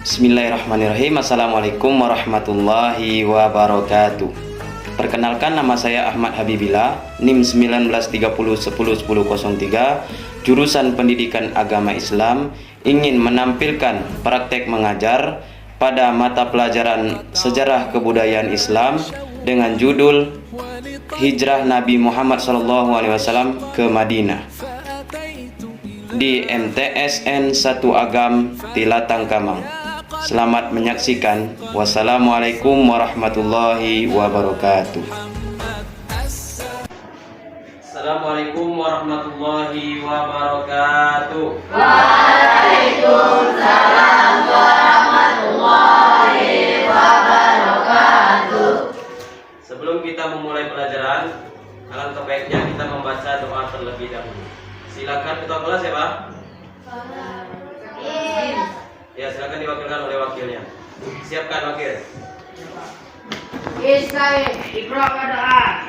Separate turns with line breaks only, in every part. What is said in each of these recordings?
Bismillahirrahmanirrahim. Assalamualaikum warahmatullahi wabarakatuh. Perkenalkan, nama saya Ahmad Habibillah, NIM 1930101003, jurusan Pendidikan Agama Islam, ingin menampilkan praktek mengajar pada mata pelajaran Sejarah Kebudayaan Islam dengan judul Hijrah Nabi Muhammad SAW ke Madinah di MTSN 1 Agam Tilatang Kamang. Selamat menyaksikan. Wassalamualaikum warahmatullahi wabarakatuh. Assalamualaikum warahmatullahi wabarakatuh.
Waalaikumsalam warahmatullahi wabarakatuh.
Sebelum kita memulai pelajaran, alangkah baiknya kita membaca doa terlebih dahulu. Silakan ketua kelas ya, Pak. Ya, silakan diwakilkan oleh wakilnya. Siapkan wakil.
Israel, Iqra doa.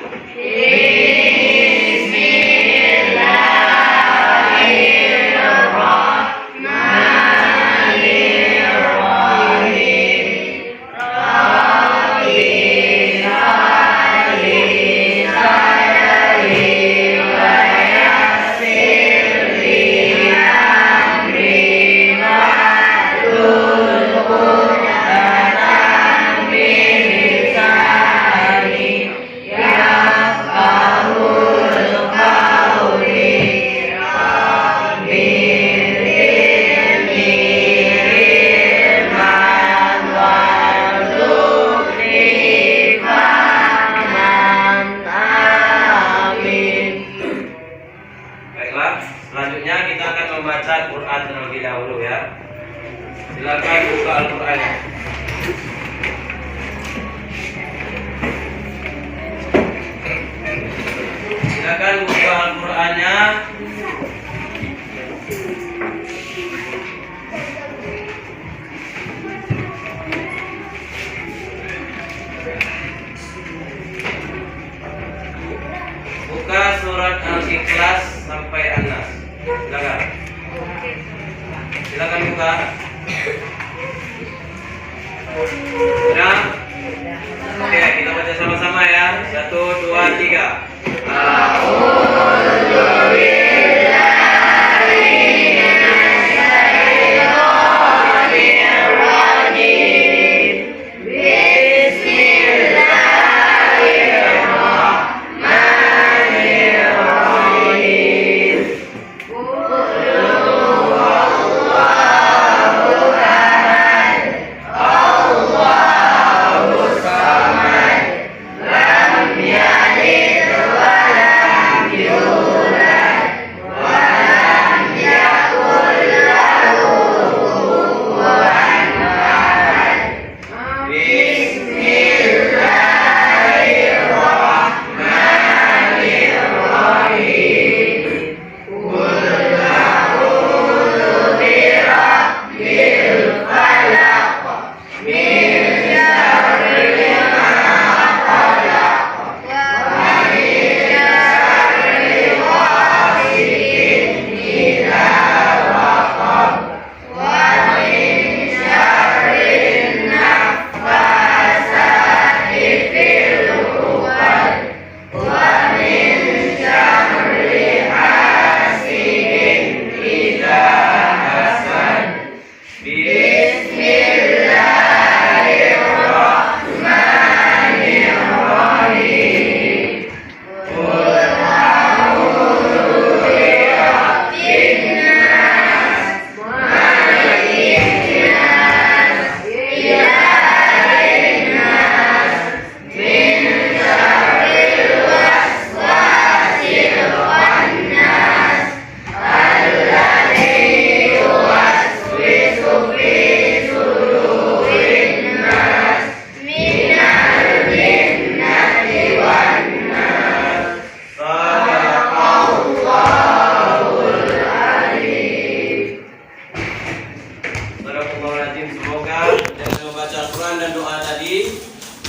Selanjutnya kita akan membaca Quran terlebih dahulu ya. Silakan buka Al-Quran. Silakan buka Al-Qurannya. Buka surat Al-Ikhlas sampai An-Nas. Silakan. Silakan buka. Sudah? Oke, kita baca sama-sama ya. 1, 2, 3.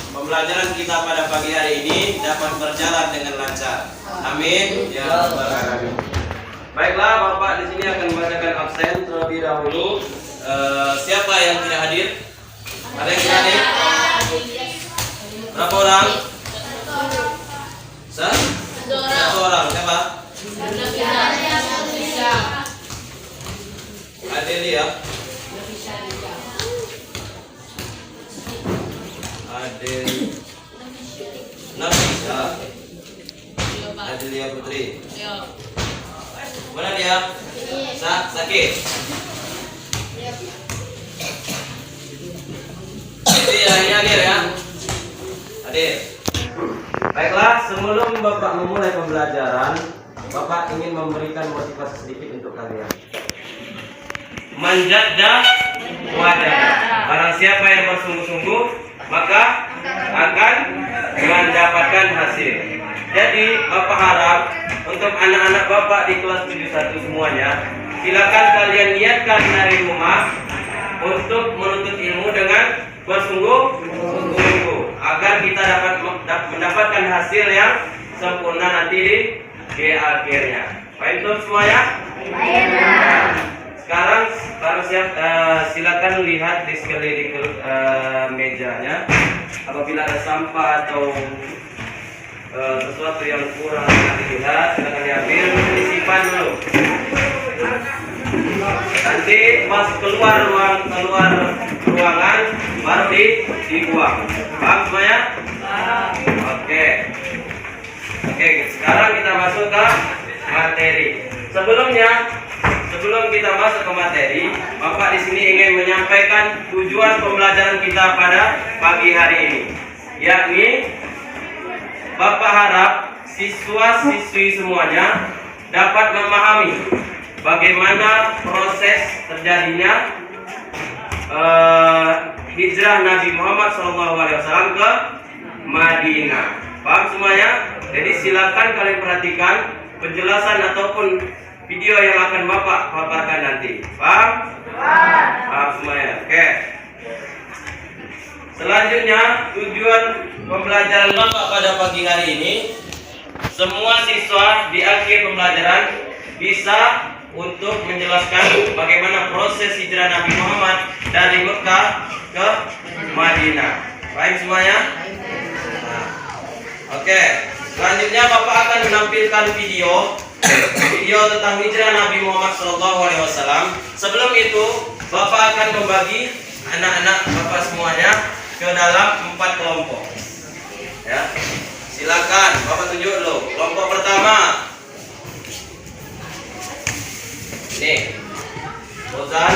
Pembelajaran kita pada pagi hari ini dapat berjalan dengan lancar. Amin ya rabbal alamin. Baiklah, Bapak di sini akan membacakan absen terlebih dahulu. Siapa yang tidak hadir? Ada yang hadir? Berapa orang? Satu orang. Siapa? Adelia. Nafisa. Adelia Putri. Mana dia? Sakit. Itu ya, ini hadir ya. Hadir. Baiklah, sebelum Bapak memulai pembelajaran, Bapak ingin memberikan motivasi sedikit untuk kalian. Manjadda wajada. Barang siapa yang bersungguh-sungguh, maka akan mendapatkan hasil. Jadi, Bapak harap untuk anak-anak Bapak di kelas 71 semuanya, silakan kalian niatkan dari rumah untuk menuntut ilmu dengan bersungguh-sungguh agar kita dapat mendapatkan hasil yang sempurna nanti di akhirnya. Baik untuk semuanya? Sekarang baru siap, silakan lihat di sekeliling mejanya. Apabila ada sampah atau sesuatu yang kurang dilihat, silakan diambil, disimpan dulu. Nanti pas keluar ruangan baru dibuang. Paham semuanya? Oke, sekarang kita masuk ke materi. Sebelum kita masuk ke materi, Bapak di sini ingin menyampaikan tujuan pembelajaran kita pada pagi hari ini, yakni Bapak harap siswa-siswi semuanya dapat memahami bagaimana proses terjadinya hijrah Nabi Muhammad SAW ke Madinah. Paham semuanya? Jadi silakan kalian perhatikan penjelasan ataupun video yang akan Bapak paparkan nanti. Paham? Paham semuanya? Oke. Selanjutnya, tujuan pembelajaran Bapak pada pagi hari ini, semua siswa di akhir pembelajaran bisa untuk menjelaskan bagaimana proses hijrah Nabi Muhammad dari Mekah ke Madinah. Baik semuanya? Oke. Selanjutnya Bapak akan menampilkan video tentang hijrah Nabi Muhammad SAW. Sebelum itu, Bapak akan membagi anak-anak Bapak semuanya ke dalam 4 kelompok. Ya, silakan Bapak tunjuk dulu. Kelompok pertama, ini Rozan,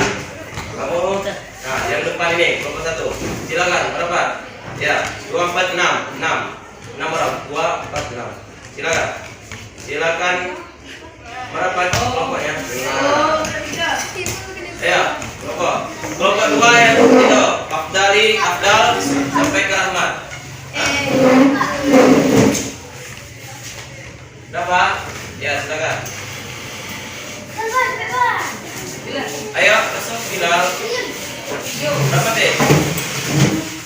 kamu. Nah, yang depan ini kelompok 1. Silakan, berapa? Ya, 2, 4, 6 orang. 2, 4, 6. Silakan. Berapa kelompoknya? Ya, kelompok 2 yang itu Afdal sampai ke Rahmat. Berapa? Ya, silakan. Ayo, masuk Bilal. Berapa deh?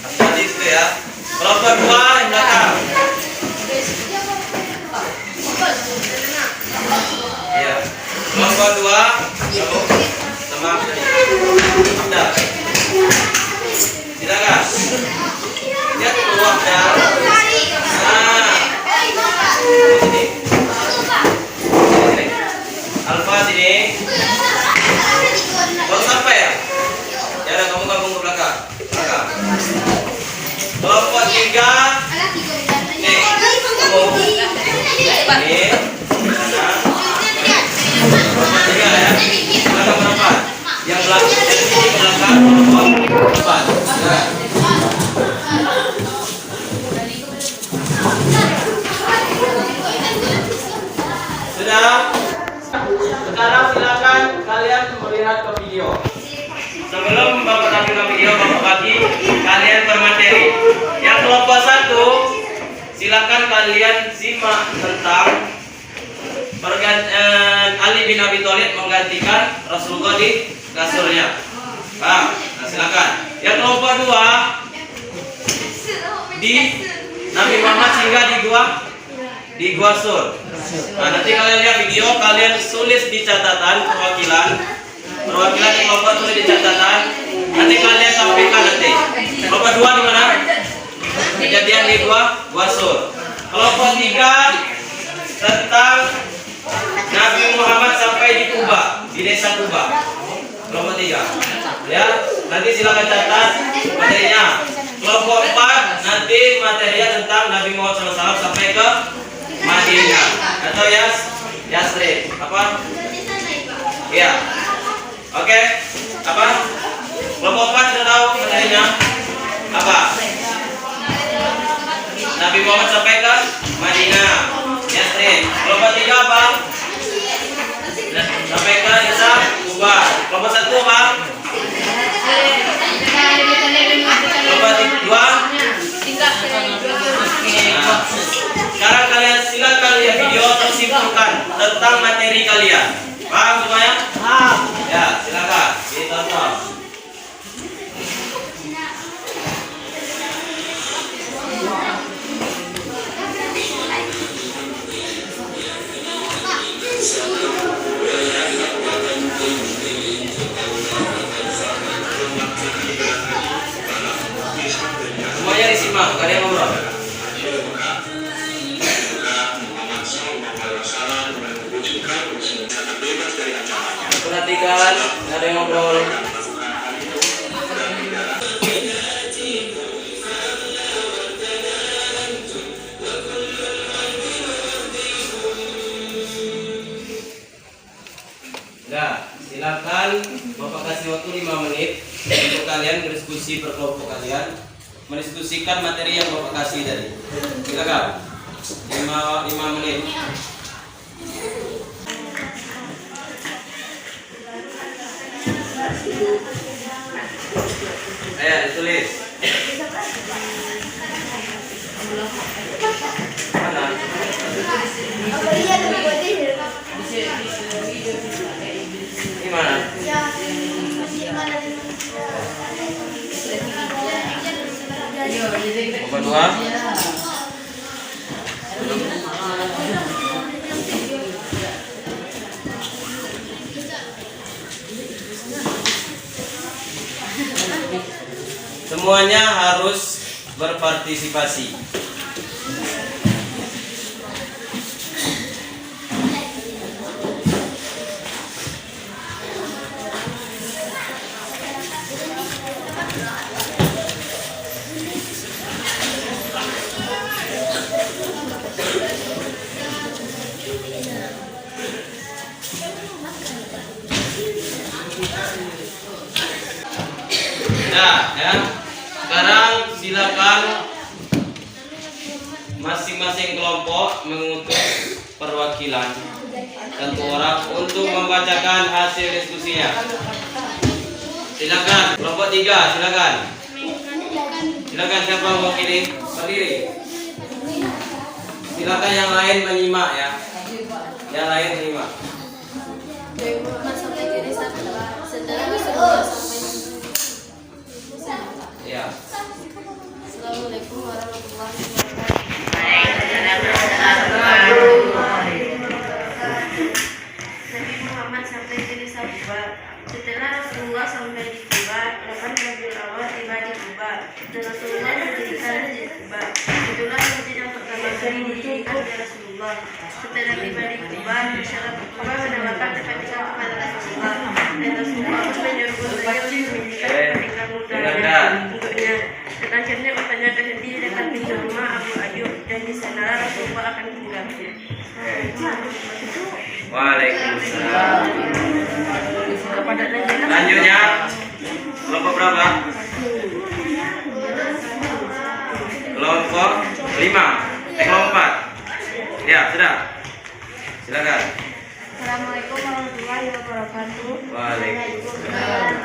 Afdal itu ya. Kelompok 2 yang belakang. Ya. Kelompok 2 sama Afdal. Silakan. Lihat dulu Afdal. Sini. Alfa sini. Baru sampai ya? Ya udah, kamu gabung ke belakang. Kelompok 3. Nih. Kamu. Ini. Sana. Kelompok 3 ya. Belakang berapa? Yang belakang kelompok 4. Ya. Sudah? Sekarang silakan kalian melihat ke video. Sebelum Bapak tampil ke video, Bapak bagi kalian bermateri. Yang kelompok 1, silakan kalian simak tentang Ali bin Abi Thalib menggantikan Rasulullah di kasurnya. Nah, silakan. Yang kelompok 2, di Nabi Muhammad singgah di Gua Sur. Nah, nanti kalian lihat video, kalian tulis di catatan perwakilan di kelompok, tulis di catatan. Nanti kalian tampil kedua di mana? Kejadian di Gua Sur. Kelompok 3 tentang Nabi Muhammad sampai di Kuba, di desa Kuba. Kelompok 3. Ya, nanti silakan catat materinya. Kelompok 4 nanti materinya tentang Nabi Muhammad SAW sampai ke Madinah atau Yasrib. Apa? Iya. Oke. Apa? Kelompok 4 sudah tahu materinya? Apa? Nabi Muhammad sampai ke Madinah, Yasrib. Kelompok 3 apa? Sampai ke desa Kuba. Kelompok 1 apa? Kelompok 2. Nah, sekarang kalian silakan lihat video atau simpulkan tentang materi kalian. Paham semuanya? Paham. Ya, silakan ditonton. Semuanya disimak, gak ada yang ngobrol. Perhatikan, gak ada yang ngobrol. Nah, silakan Bapak kasih waktu 5 menit untuk kalian berdiskusi per kelompok kalian, mendiskusikan materi yang Bapak kasih tadi. Silakan. 5 menit. Ayo ditulis. Mana? Gimana? Nomor 2. Semuanya harus berpartisipasi. Nah, ya. Sekarang silakan masing-masing kelompok mengutus perwakilan 1 orang untuk membacakan hasil diskusinya. Silakan kelompok 3, silakan. Silakan siapa mewakili? Berdiri. Silakan yang lain menyimak ya. Yang lain menyimak. Ya.
Assalamualaikum warahmatullahi wabarakatuh. Nabi Muhammad sampai di desa Kuba. Setelah Rasulullah sampai di Kuba, 8 Rabiul Awal tiba di Kuba. Dan Rasulullah mendirikan masjid Kuba. Itulah masjid yang pertama kali didirikan oleh Rasulullah. Setelah tiba di Kuba, masyarakat Kuba menawarkan tempat tinggal kepada Rasulullah. Dan Rasulullah pun menyuruh beliau untuk mendirikan tempat tinggal untuknya. Dan akhirnya untanya berhenti di dekat pintu rumah Abu Ayyub, dan di sana Rasulullah akan tinggal.
Waalaikumsalam. Lanjutnya kelompok berapa? Kelompok 5. Kelompok 4. Ya, sudah. Silakan.
Assalamualaikum warahmatullahi wabarakatuh.
Waalaikumsalam.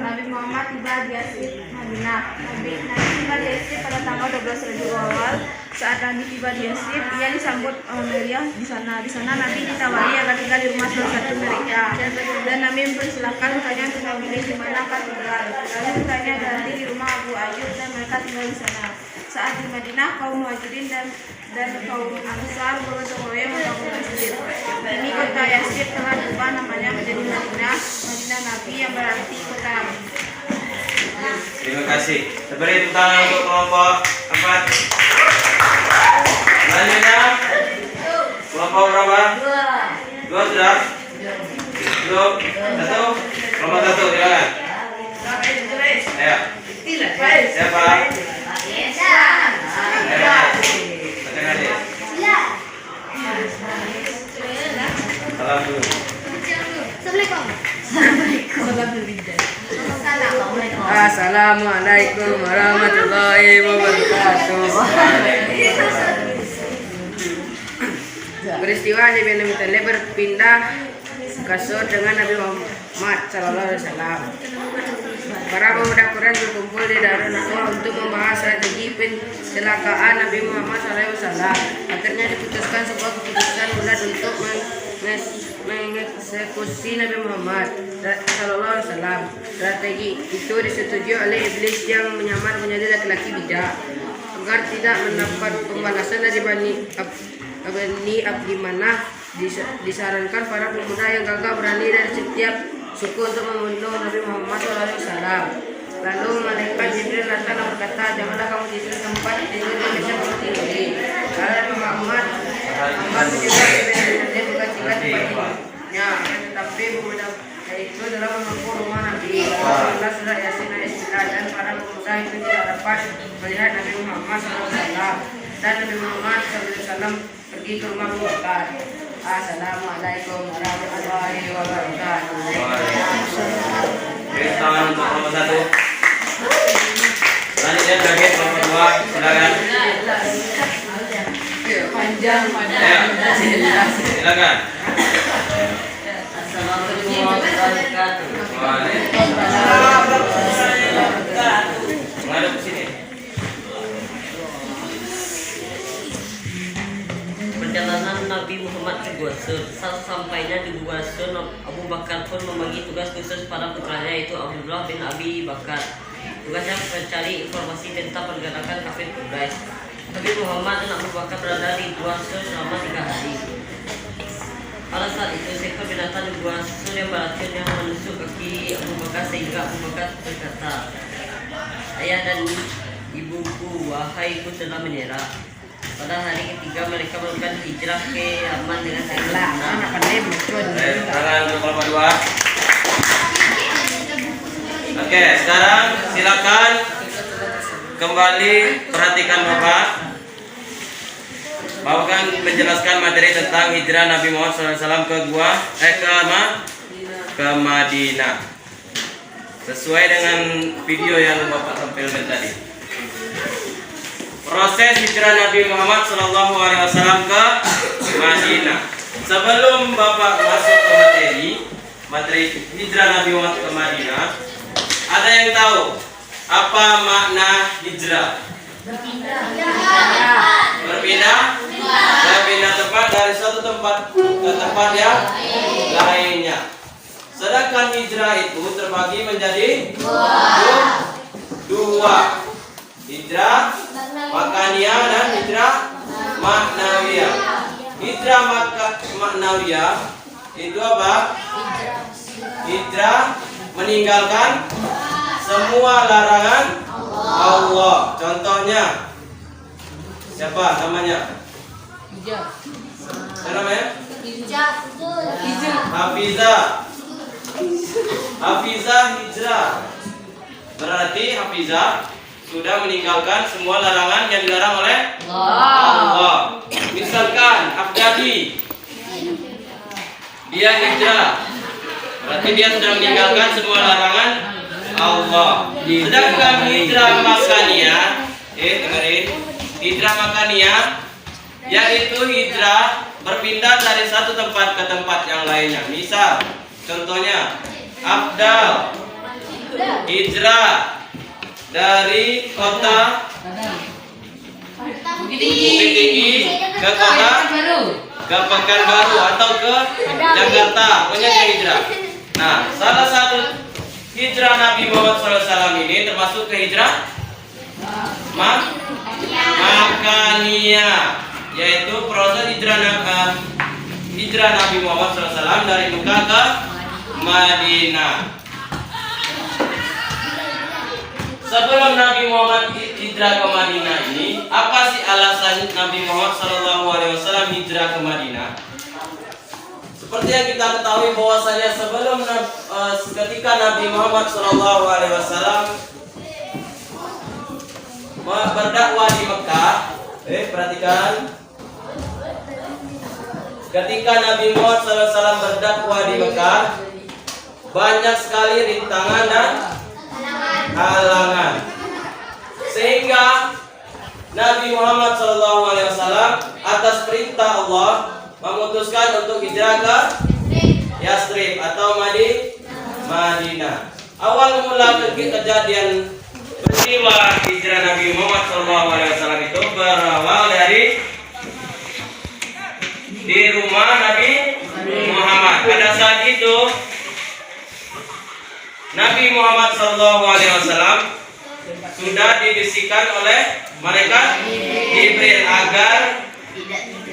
Nabi Muhammad tiba di Yasrib, Madinah. Nabi tiba di Yasrib pada tanggal 12 Rabiul Awal. Saat Nabi tiba di Yasrib, ia disambut meriah di sana. Di sana Nabi ditawari agar tinggal di rumah salah satu mereka. Dan Nabi mempersilahkan untanya untuk memilih di mana akan tinggal. Lalu untanya berhenti di rumah Abu Ayyub dan mereka tinggal di sana. Saat di Madinah, kaum Muhajirin dan kaum Ansar bergotong royong membangun masjid. Ini kota Yasrib telah berubah namanya menjadi Madinah, Madinah Nabi yang berarti kota Nabi.
Terima kasih. Beri tepuk tangan untuk kelompok 4. Selanjutnya kelompok berapa? 2 sudah? Belum? 1? Kelompok 1 silakan. Ayo. Siapa? Ayo. Bacakan adik. Salam dulu.
Assalamualaikum warahmatullahi wabarakatuh. Peristiwa di Bani Muttalib berpindah kasur dengan Nabi Muhammad Sallallahu Alaihi Wasallam. Para pemuda Quraisy berkumpul di Darun Nadwa untuk membahas strategi pencelakaan Nabi Muhammad Sallallahu Alaihi Wasallam. Akhirnya diputuskan sebuah keputusan bulat untuk mengeksekusi Nabi Muhammad Sallallahu Alaihi Wasallam. Strategi itu disetujui oleh iblis yang menyamar menjadi laki-laki bijak agar tidak mendapat pembalasan dari Bani Abdi Manaf. Disarankan para pemuda yang gagah berani dari setiap suku untuk membunuh Nabi Muhammad SAW. Lalu malaikat Jibril datang dan berkata, janganlah kamu tidur tempat tidur yang bisa kamu tinggali. Lalu Nabi Muhammad juga dia bukan tidaknya, tetapi pemuda itu dalam mengaku rumah Nabi. Allah sudah Yasin ayat 9 dan para pemuda itu tidak dapat melihat Nabi Muhammad SAW. Dan Nabi Muhammad SAW pergi ke rumah Abu Bakar. Assalamualaikum warahmatullahi wabarakatuh.
Beri tangan untuk kelompok 1. Selanjutnya bagi kelompok 2, silakan.
Panjang
Silakan.
Assalamualaikum warahmatullahi wabarakatuh.
Menghadap ke sini.
Perjalanan Nabi Muhammad ke Gua Sur. Sampainya di Gua Sur, Abu Bakar pun membagi tugas khusus pada putranya yaitu Abdullah bin Abi Bakar. Tugasnya mencari informasi tentang pergerakan kafir Quraisy. Nabi Muhammad dan Abu Bakar berada di Gua Sur selama 3 hari. Pada saat itu seekor binatang di Gua Sur yang beracun yang menusuk kaki Abu Bakar sehingga Abu Bakar berkata, ayah dan ibuku, wahai ku telah menyerah. Pada hari ketiga mereka melakukan hijrah ke Yaman dengan segala
Tangan untuk kelompok 2. Oke, sekarang silakan kembali perhatikan Bapak. Bapak menjelaskan materi tentang hijrah Nabi Muhammad SAW ke Madinah. Sesuai dengan video yang Bapak tampilkan tadi. Proses hijrah Nabi Muhammad SAW ke Madinah. Sebelum Bapak masuk ke materi hijrah Nabi Muhammad ke Madinah, ada yang tahu apa makna hijrah? Berpindah tempat dari satu tempat ke tempat yang lainnya. Sedangkan hijrah itu terbagi menjadi dua. Hijrah makaniyah dan hijrah maknawiyah. Hijrah maknawiyah itu apa? Hijrah meninggalkan semua larangan Allah. Contohnya siapa namanya? Siapa namanya? Hafizah hijrah. Berarti Hafizah sudah meninggalkan semua larangan yang dilarang oleh Allah. Misalkan Afdadi, dia hijrah, berarti dia sudah meninggalkan semua larangan Allah. Sedangkan hijrah makaniyah, dengerin, hijrah makaniyah yaitu hijrah berpindah dari satu tempat ke tempat yang lainnya. Misal, contohnya Afdal hijrah dari kota Bukit Tinggi ke kota ke Pekanbaru atau ke Jakarta, pokoknya ke hijrah. Nah, salah satu hijrah Nabi Muhammad SAW ini termasuk ke hijrah makaniyah, yaitu proses hijrah Nabi Muhammad SAW dari Mekah ke Madinah. sebelum Nabi Muhammad hijrah ke Madinah ini, apa sih alasan Nabi Muhammad SAW hijrah ke Madinah? Seperti yang kita ketahui bahwasanya sebelum ketika Nabi Muhammad SAW berdakwah di Mekah, perhatikan, ketika Nabi Muhammad SAW berdakwah di Mekah, banyak sekali rintangan dan halangan, sehingga Nabi Muhammad SAW atas perintah Allah memutuskan untuk hijrah ke Yathrib atau Madinah. Awal mula kejadian peristiwa hijrah Nabi Muhammad SAW itu berawal dari di rumah Nabi Muhammad. Pada saat itu Nabi Muhammad SAW sudah dibisikkan oleh malaikat Jibril agar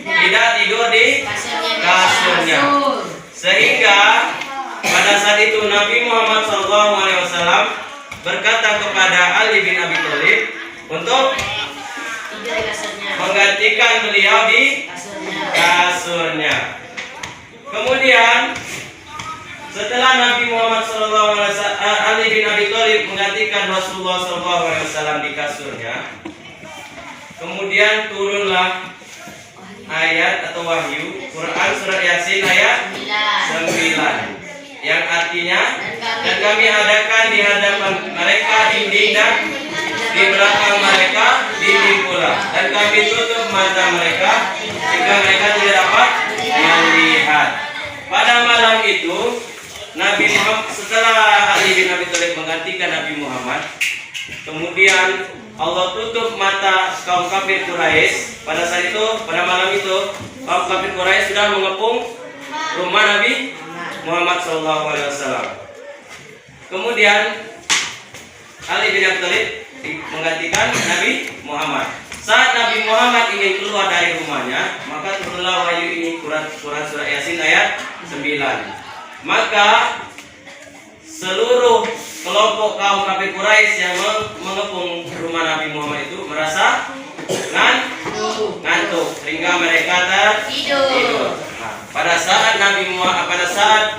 tidak tidur di kasurnya, sehingga pada saat itu Nabi Muhammad SAW berkata kepada Ali bin Abi Thalib untuk menggantikan beliau di kasurnya. Kemudian setelah Nabi Muhammad Ali bin Abi Thalib menggantikan Rasulullah SAW di kasurnya, kemudian turunlah ayat atau wahyu Quran surat Yasin ayat 9 yang artinya, dan kami adakan di hadapan mereka dinding dan di belakang mereka dinding pula, dan kami tutup mata mereka sehingga mereka tidak dapat melihat. Pada malam itu Nabi Muhammad, setelah Ali bin Abi Thalib menggantikan Nabi Muhammad, kemudian Allah tutup mata kaum kafir Quraisy. Pada saat itu, pada malam itu, kaum kafir Quraisy sudah mengepung rumah Nabi Muhammad SAW. Kemudian Ali bin Abi Thalib menggantikan Nabi Muhammad. Saat Nabi Muhammad ingin keluar dari rumahnya, maka turunlah wahyu ini, Quran surat Yasin ayat 9. Maka seluruh kelompok kaum kafir Quraisy yang mengepung rumah Nabi Muhammad itu merasa ngantuk sehingga mereka tertidur. Nah, pada saat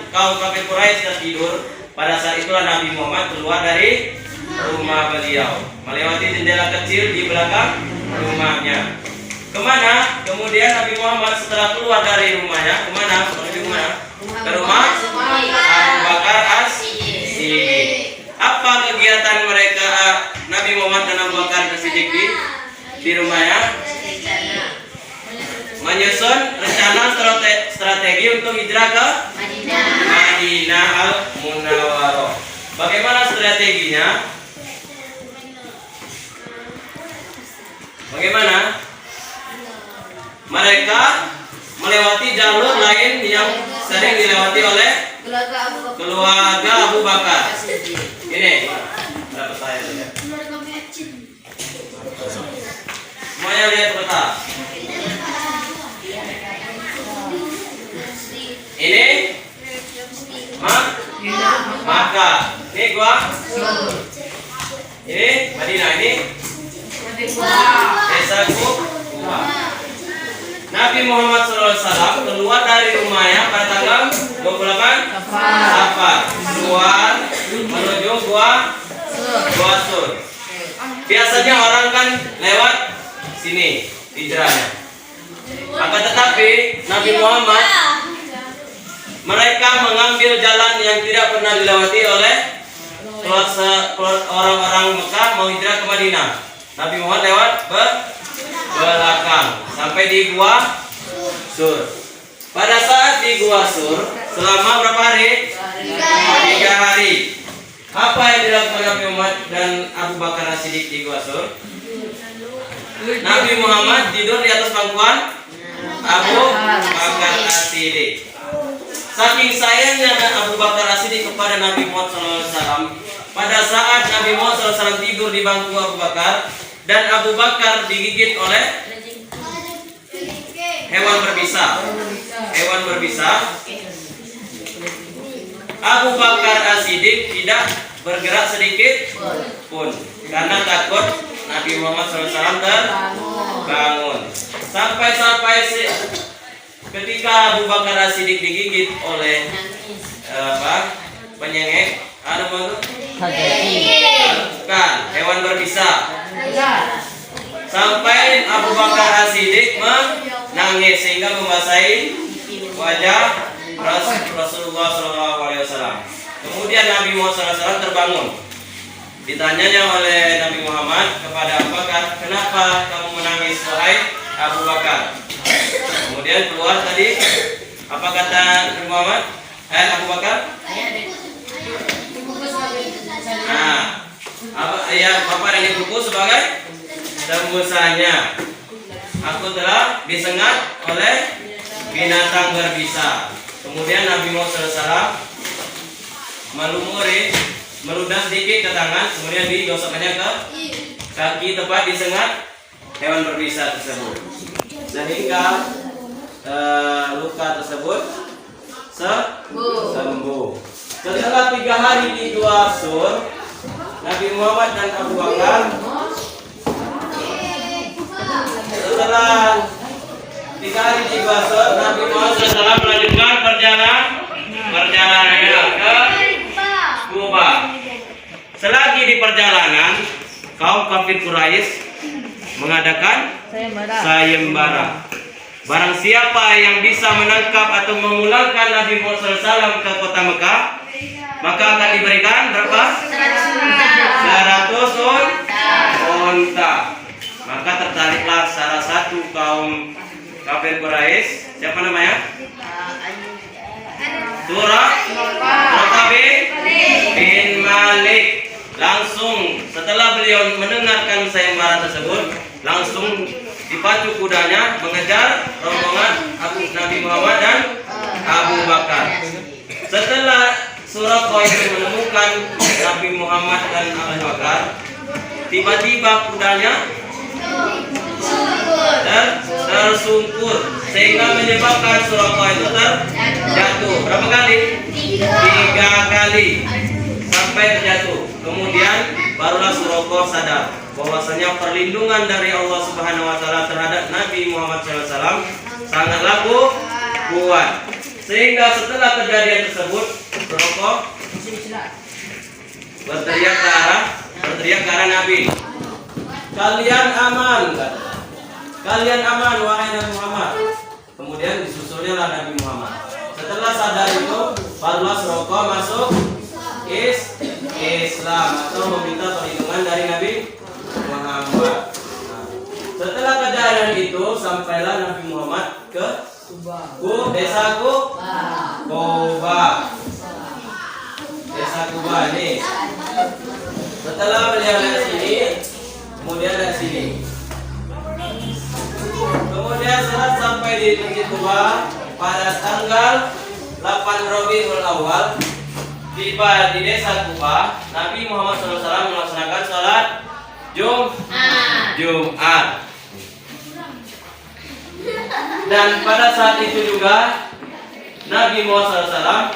kaum kafir Quraisy tertidur, pada saat itulah Nabi Muhammad keluar dari rumah beliau, melewati jendela kecil di belakang rumahnya. Kemana? Kemudian Nabi Muhammad setelah keluar dari rumahnya, kemana? Menuju kemana? Ke rumah Abu Bakar As-Siddiq. Apa kegiatan mereka, Nabi Muhammad dan Abu Bakar As-Siddiq di rumahnya? Menyusun rencana strategi untuk hijrah ke Madinah Al-Munawwarah. Bagaimana strateginya? Bagaimana? Mereka melewati jalur lain yang sering dilewati oleh keluarga Abu Bakar. Ini berapa saya lihat. Semuanya lihat peta. Ini Makkah. Ini gua. Ini Madinah. Ini desa Kuba. Nabi Muhammad SAW keluar dari rumahnya pada tanggal 28 Safar, keluar menuju Gua Sur. Biasanya orang kan lewat sini hijrahnya. Akan tetapi Nabi Muhammad, mereka mengambil jalan yang tidak pernah dilewati oleh orang-orang Mekah mau hijrah ke Madinah. Nabi Muhammad lewat belakang sampai di Gua Sur. Pada saat di Gua Sur selama berapa hari? 3 hari. Apa yang dilakukan Nabi Muhammad dan Abu Bakar As-Siddiq di Gua Sur? Nabi Muhammad tidur di atas pangkuan Abu Bakar As-Siddiq. Saking sayangnya Abu Bakar As-Siddiq kepada Nabi Muhammad SAW, pada saat Nabi Muhammad SAW tidur di bangku Abu Bakar dan Abu Bakar digigit oleh hewan berbisa. Abu Bakar As-Siddiq tidak bergerak sedikit pun karena takut Nabi Muhammad SAW terbangun. Sampai-sampai ketika Abu Bakar As-Siddiq digigit oleh penyengek, ada apa itu? Bukan, hewan berbisa. Sampai Abu Bakar As-Siddiq menangis sehingga membasahi wajah Rasulullah SAW. Kemudian Nabi Muhammad SAW terbangun. Ditanyanya oleh Nabi Muhammad kepada Abu Bakar, kenapa kamu menangis wahai Abu Bakar? Kemudian keluar tadi, apa kata Nabi Muhammad? Abu Bakar? Nah, ya Bapak yang dibuku sebagai tembusanya. Aku telah disengat oleh binatang berbisa. Kemudian Nabi Muhammad SAW meludah sedikit ke tangan, kemudian digosokkannya ke kaki tepat disengat hewan berbisa tersebut, sehingga luka tersebut sembuh. Setelah 3 hari di Gua Sur, Nabi Muhammad dan Abu Bakar setelah 3 hari di Gua Sur, Nabi Muhammad setelah melanjutkan perjalanannya ke Kuba. Selagi di perjalanan, kaum kafir Quraisy mengadakan sayembara. Barang siapa yang bisa menangkap atau memulangkan Nabi Muhammad SAW ke kota Mekah, maka akan diberikan berapa? 100 unta. Maka tertariklah salah satu kaum kafir Quraisy. Siapa namanya? Surah bin Malik. Langsung setelah beliau mendengarkan sayembara tersebut, langsung dipacu kudanya mengejar rombongan Nabi Muhammad dan Abu Bakar. Setelah Surah itu menemukan Nabi Muhammad dan Abu Bakar, tiba-tiba kudanya tersungkur sehingga menyebabkan Surah itu terjatuh. Berapa kali? 3 kali sampai terjatuh. Kemudian barulah Surah sadar bahwasanya perlindungan dari Allah Subhanahu wa taala terhadap Nabi Muhammad SAW sangatlah kuat. Sehingga setelah kejadian tersebut, Surah berteriak ke arah Nabi. Kalian aman, kata. Kalian aman wahai Nabi Muhammad. Kemudian disusulnya Nabi Muhammad. Setelah sadar itu, barulah Surah masuk Islam atau meminta perlindungan dari Nabi Muhammad. Setelah kejadian itu, sampailah Nabi Muhammad ke desa Kuba. Desa Kuba ini. Setelah beliau dari sini, kemudian dari sini. Kemudian saat sampai di Masjid Kuba pada tanggal 8 Rabiul Awal, tiba di desa Kuba, Nabi Muhammad SAW melaksanakan sholat Jumat. Dan pada saat itu juga Nabi Muhammad SAW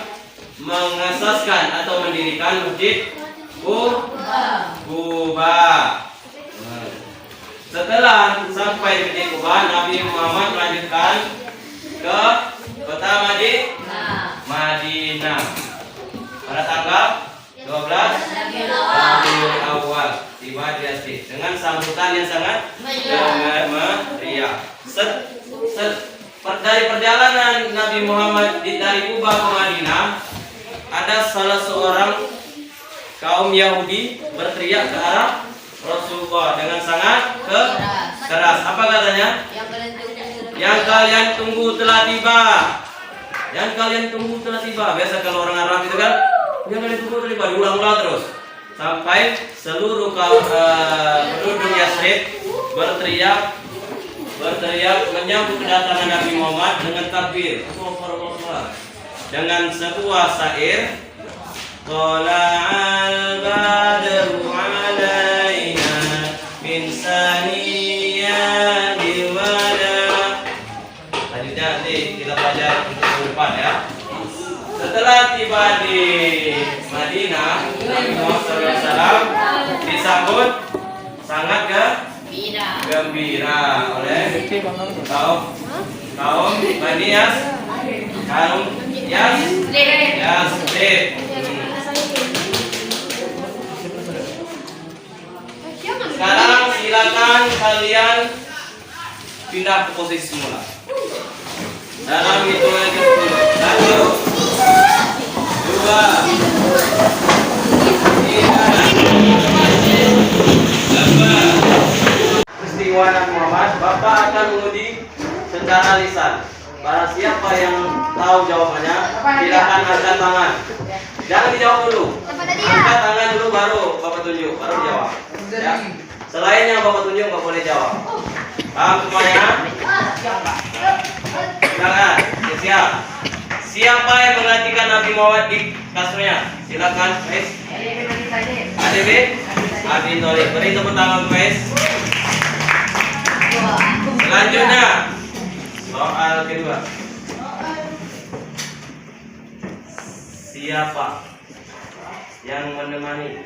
mengasaskan atau mendirikan Masjid Kuba. Setelah sampai di Masjid Kuba, Nabi Muhammad melanjutkan ke kota Madinah pada tanggal 12 Rabiul Awal tiba di Masjid dengan sambutan yang sangat meriah. Dari perjalanan Nabi Muhammad dari Kuba ke Madinah, ada salah seorang kaum Yahudi berteriak ke arah Rasulullah dengan sangat keras. Apa katanya? Yang kalian tunggu telah tiba. Yang kalian tunggu telah tiba. Biasa kalau orang Arab itu kan, yang kalian tunggu telah tiba, diulang-ulang terus sampai seluruh kaum penduduk Yathrib berteriak menyambut kedatangan Nabi Muhammad dengan takbir, dengan sebuah syair, Tala'al badru alaina min saniyadil wada. Selanjutnya nanti kita belajar untuk depan ya. Setelah Setelah tiba di Madinah, Nabi Muhammad SAW disambut sangat gembira oleh kaum Bani Yasrib. Sekarang silakan kalian pindah ke posisi semula. Dalam hitungan ke-10. 1, 2, 3, 4. Peristiwa Nabi Muhammad, Bapak akan menguji secara lisan. Para siapa yang tahu jawabannya, silakan angkat tangan. Jangan dijawab dulu. Angkat tangan dulu baru Bapak tunjuk, baru dijawab. Ya. Selain yang Bapak tunjuk nggak boleh jawab. Paham semuanya? Silakan. Siap. Siapa yang menggantikan Nabi Muhammad di kasurnya? Silakan, Guys. ADB? Abi Tolib. Beri tepuk tangan, guys. Selanjutnya, soal kedua. Siapa yang menemani?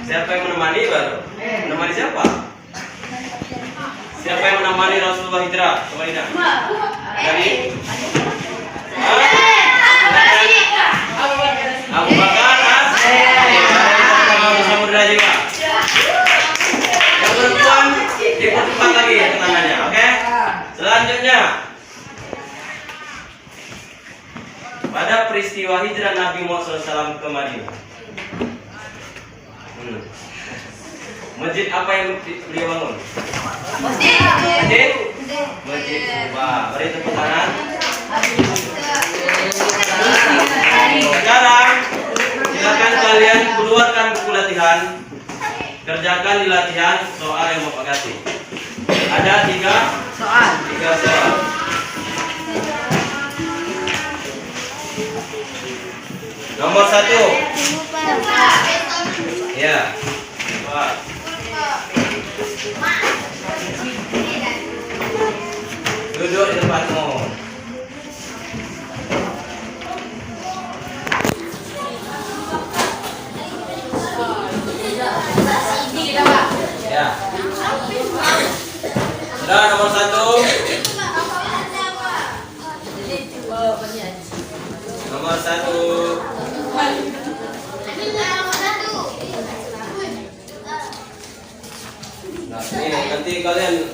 Siapa yang menemani baru? Menemani siapa? Siapa yang menemani Rasulullah hijrah ke Madinah? Dari Abu Bakar Samudra Jiwa. Yang perempuan dipercepat lagi ketangannya, oke? Selanjutnya, pada peristiwa hijrah Nabi Muhammad SAW ke Madinah, masjid apa yang beliau bangun? Masjid Kuba. Beri tepuk tangan. Sekarang silakan kalian keluarkan buku latihan, kerjakan di latihan soal yang Bapak kasih. Ada 3 soal. Nomor 1. Ya. Duduk di tempatmu. Ya. Sudah nomor 1. Nomor 1. Nah, ini nanti kalian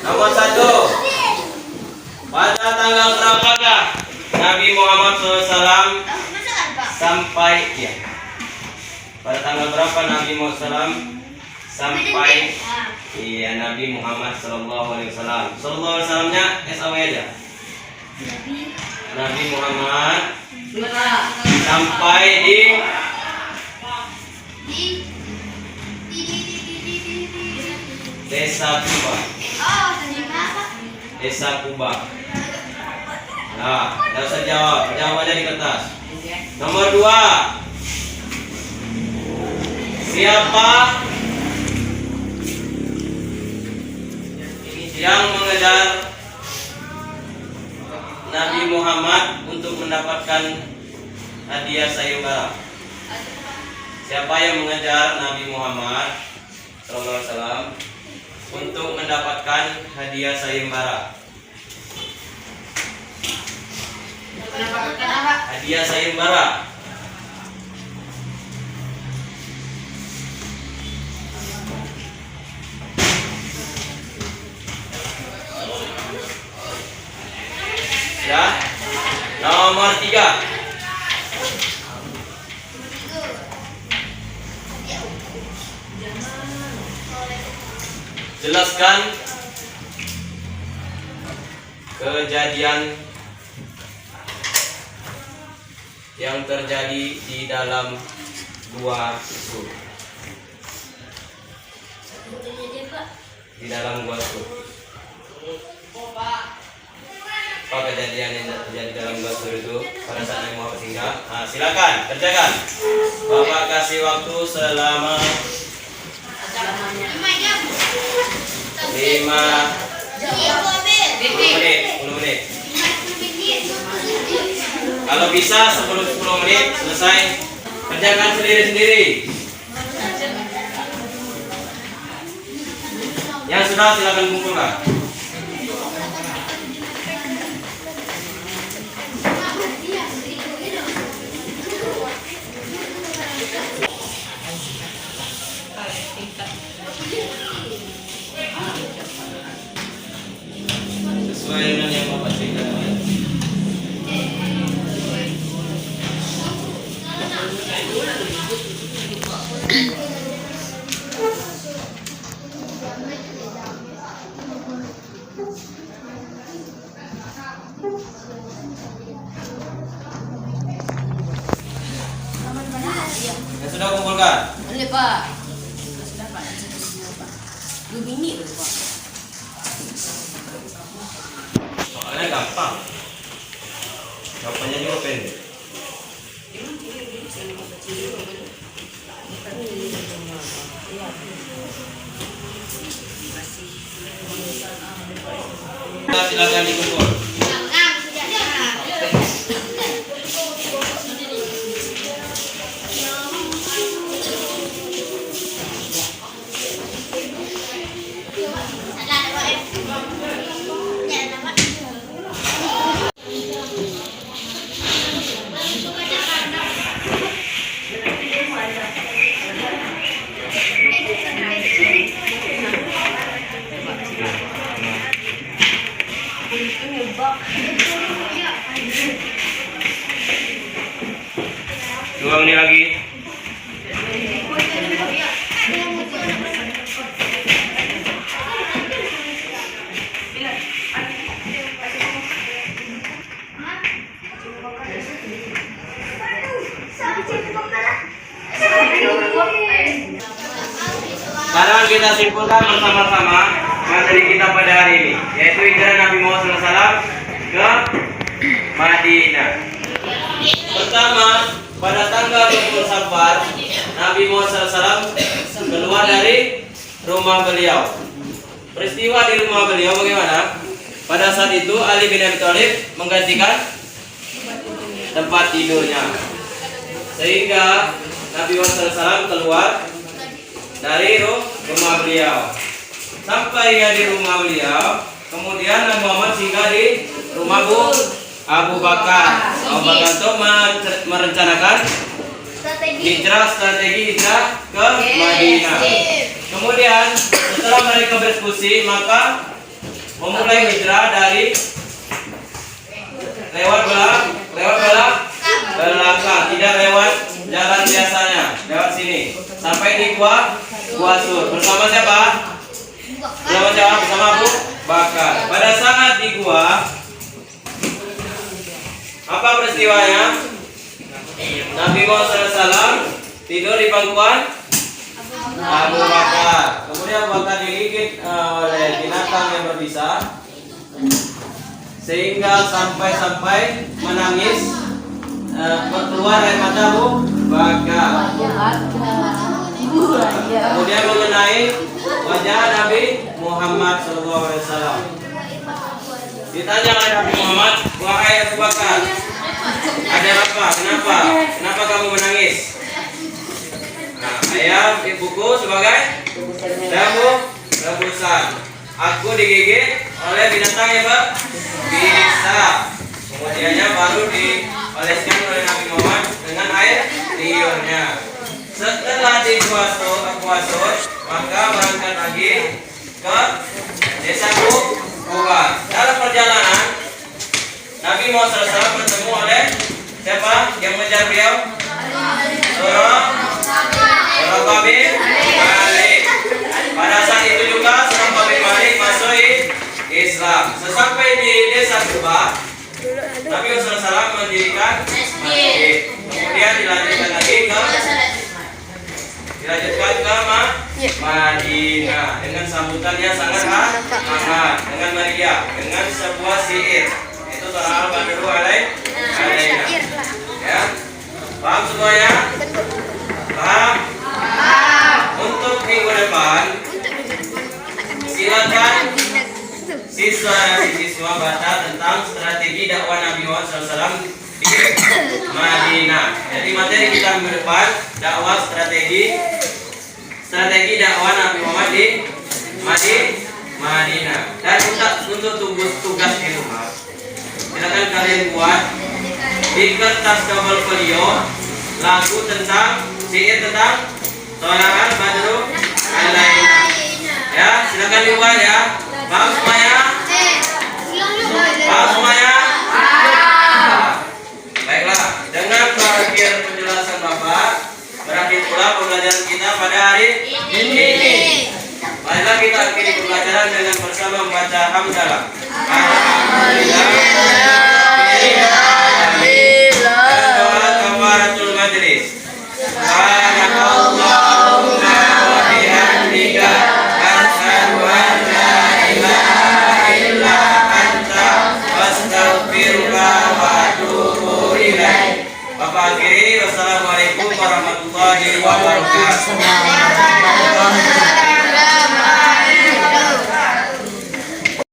nomor 1. Pada tanggal berapakah Nabi Muhammad SAW sampai pada tanggal berapa Nabi Muhammad SAW sampai Nabi Muhammad SAW. Sallallahu alaihi wasallamnya SAW aja. Nabi Muhammad sampai di Desa Kuba. Desa Kuba. Nah, tidak usah jawab aja di kertas. Nomor 2. Siapa yang mengejar Nabi Muhammad untuk mendapatkan hadiah sayembara? Siapa yang mengejar Nabi Muhammad SAW untuk mendapatkan hadiah sayembara? Hadiah sayembara. Ya. Nomor 3. Jelaskan kejadian yang terjadi di dalam gua Sur. Di dalam gua Sur. Apa kejadian yang terjadi dalam gua Sur itu pada saat Nabi Muhammad singgah? Nah, silakan kerjakan. Bapak kasih waktu selama 10 menit. Kalau bisa 10 menit selesai. Kerjakan sendiri-sendiri. Yang sudah silakan kumpulkan. Sesuai dengan yang Bapak ceritakan. Yang sudah kumpulkan.
Boleh Pak. Sudah Pak. Begini boleh Pak.
Soalnya gampang. Jawabannya juga pendek. Silakan dikumpul. Dua menit lagi. Sekarang kita simpulkan bersama-sama materi kita pada hari ini, yaitu hijrah Nabi Muhammad SAW ke Madinah. Pertama, pada tanggal 20 Safar, Nabi Muhammad SAW keluar dari rumah beliau. Peristiwa di rumah beliau bagaimana? Pada saat itu Ali bin Abi Thalib menggantikan tempat tidurnya, sehingga Nabi Muhammad SAW keluar dari rumah beliau. Sampai di rumah beliau, kemudian Nabi Muhammad singgah di rumah Abu Bakar. Abu Bakar itu merencanakan strategi hijrah ke Madinah. Kemudian setelah mereka berdiskusi, maka memulai hijrah dari lewat belakang, tidak lewat jalan biasanya, lewat sini sampai di Gua Sur. Bersama siapa? Bersama Abu Bakar. Pada saat di gua, apa peristiwanya? Nabi Muhammad SAW tidur di pangkuan Abu Bakar. Kemudian Abu Bakar digigit oleh binatang yang berbisa, sehingga sampai menangis, keluar air mata Abu Bakar. Kemudian mengenai wajah Nabi Muhammad SAW. Ditanya oleh Nabi Muhammad, wahai Abu Bakar, ada apa? Kenapa kamu menangis? Nah, saya ibuku sebagai rebusan. Aku digigit oleh binatang yang berbisa. Kemudiannya baru dioleskan oleh Nabi Muhammad dengan air liurnya. Setelah Abu Sur, maka berangkat lagi ke desa Quba. Dalam perjalanan, Nabi Muhammad SAW bertemu oleh siapa yang mengejar beliau? Surah bin Malik. Pada saat itu juga Surah bin Malik masuk Islam. Sesampai di desa Quba, Nabi Muhammad SAW mendirikan masjid. Kemudian dilanjutkan ke Madinah dengan sambutan yang sangat hangat, dengan meriah, dengan sebuah syair. Itu Ta'ala Badru alaina. Ya, paham semuanya? Paham? Untuk minggu depan, silakan siswa dan siswa baca tentang strategi dakwah Nabi Muhammad SAW di Madinah. Jadi materi kita minggu depan dakwah strategi dakwah Nabi Muhammad di Madinah. Dan untuk tugas di rumah, silakan kalian buat di kertas double folio lagu tentang syair tentang Tola'al Badru Alaina. Ya, silakan dibuat ya. Paham semuanya? Paham semuanya? Baiklah, dengan berakhir penjelasan Bapak, berakhir pula pembelajaran kita pada hari ini. Marilah kita akhiri pembelajaran dengan bersama membaca hamdalah. Alhamdulillah. Dan doa kafaratul majlis. Subhanallahumma wa bihamdika asyhadu an la ilaha illa anta astaghfiruka wa atubu ilaik. Bapak akhiri, wassalamualaikum warahmatullahi wabarakatuh.